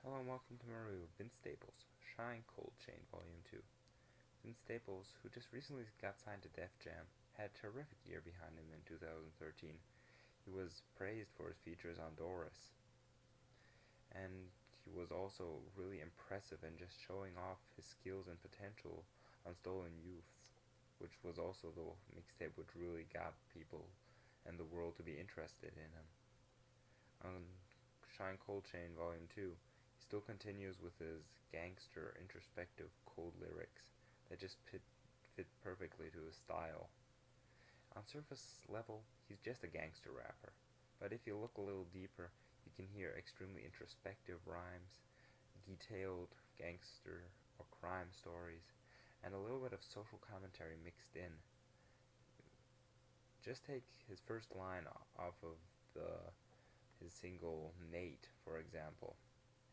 Hello and welcome to my review of Vince Staples' Shyne, Coldchain Volume 2. Vince Staples, who just recently got signed to Def Jam, had a terrific year behind him in 2013. He was praised for his features on Doris, and he was also really impressive in just showing off his skills and potential on Stolen Youth, which was also the mixtape which really got people and the world to be interested in him. On Shyne Coldchain Volume 2, he still continues with his gangster, introspective, cold lyrics that just fit perfectly to his style. On surface level, he's just a gangster rapper, but if you look a little deeper, you can hear extremely introspective rhymes, detailed gangster or crime stories, and a little bit of social commentary mixed in. Just take his first line off of his single Nate, for example.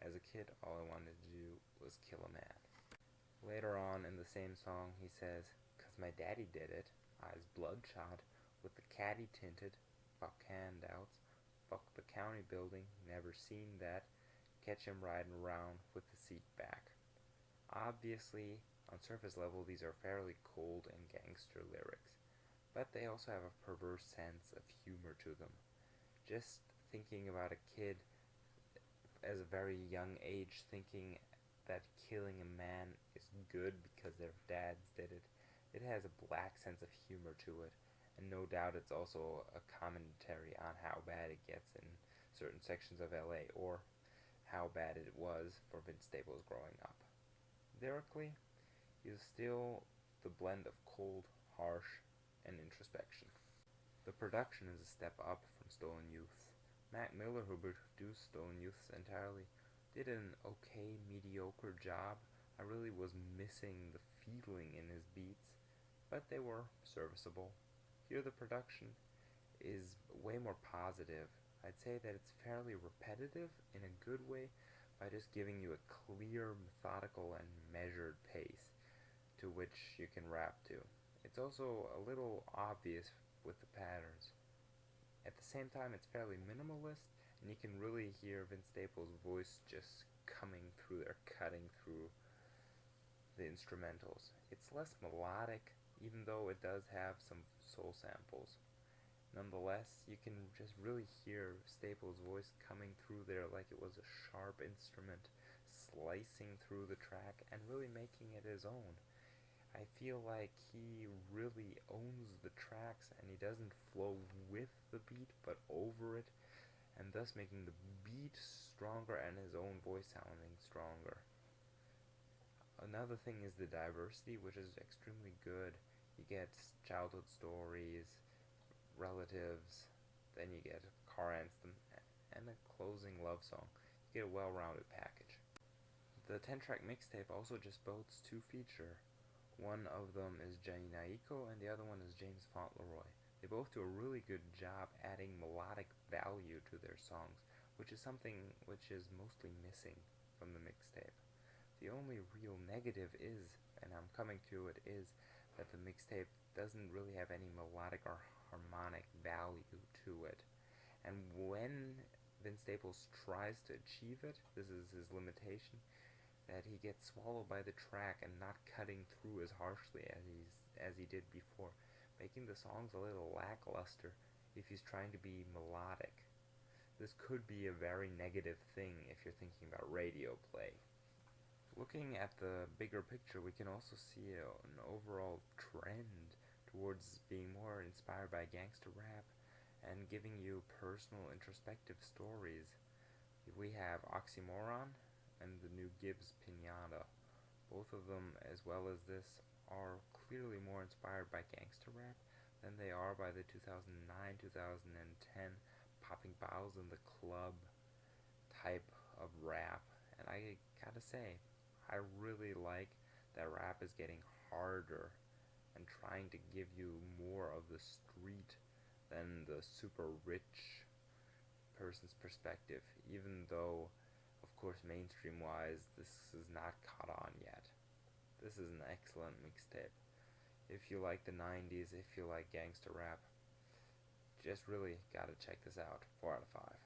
As a kid, all I wanted to do was kill a man. Later on in the same song, he says, "'Cause my daddy did it, eyes bloodshot, with the caddy tinted, fuck handouts, fuck the county building, never seen that, catch him riding around with the seat back." Obviously, on surface level, these are fairly cold and gangster lyrics, but they also have a perverse sense of humor to them. Just thinking about a kid as a very young age thinking that killing a man is good because their dads did it, it has a black sense of humor to it, and no doubt it's also a commentary on how bad it gets in certain sections of LA, or how bad it was for Vince Staples growing up. Lyrically, he is still the blend of cold, harsh, and introspection. The production is a step up from Stolen Youth. Mac Miller, who produced Stolen Youth entirely, did an okay, mediocre job. I really was missing the feeling in his beats, but they were serviceable. Here the production is way more positive. I'd say that it's fairly repetitive in a good way by just giving you a clear, methodical, and measured pace to which you can rap to. It's also a little obvious with the patterns. At the same time, it's fairly minimalist, and you can really hear Vince Staples' voice just coming through there, cutting through the instrumentals. It's less melodic, even though it does have some soul samples. Nonetheless, you can just really hear Staples' voice coming through there like it was a sharp instrument, slicing through the track and really making it his own. I feel like he really owns the tracks, and he doesn't flow with the beat but over it, and thus making the beat stronger and his own voice sounding stronger. Another thing is the diversity, which is extremely good. You get childhood stories, relatives, then you get a car anthem, and a closing love song. You get a well-rounded package. The 10-track mixtape also just boasts two features. One of them is Jenny Naiko, and the other one is James Fauntleroy. They both do a really good job adding melodic value to their songs, which is something which is mostly missing from the mixtape. The only real negative is, and I'm coming to it, is that the mixtape doesn't really have any melodic or harmonic value to it. And when Vince Staples tries to achieve it, this is his limitation, that he gets swallowed by the track and not cutting through as harshly as he did before, making the songs a little lackluster if he's trying to be melodic. This could be a very negative thing if you're thinking about radio play. Looking at the bigger picture, we can also see an overall trend towards being more inspired by gangster rap and giving you personal introspective stories. We have Oxymoron and the new Gibbs Pinata. Both of them, as well as this, are clearly more inspired by gangster rap than they are by the 2009-2010 popping bottles in the club type of rap. And I gotta say, I really like that rap is getting harder and trying to give you more of the street than the super rich person's perspective, even though, of course, mainstream-wise, this is not caught on yet. This is an excellent mixtape. If you like the 90s, if you like gangster rap, just really gotta check this out. 4 out of 5.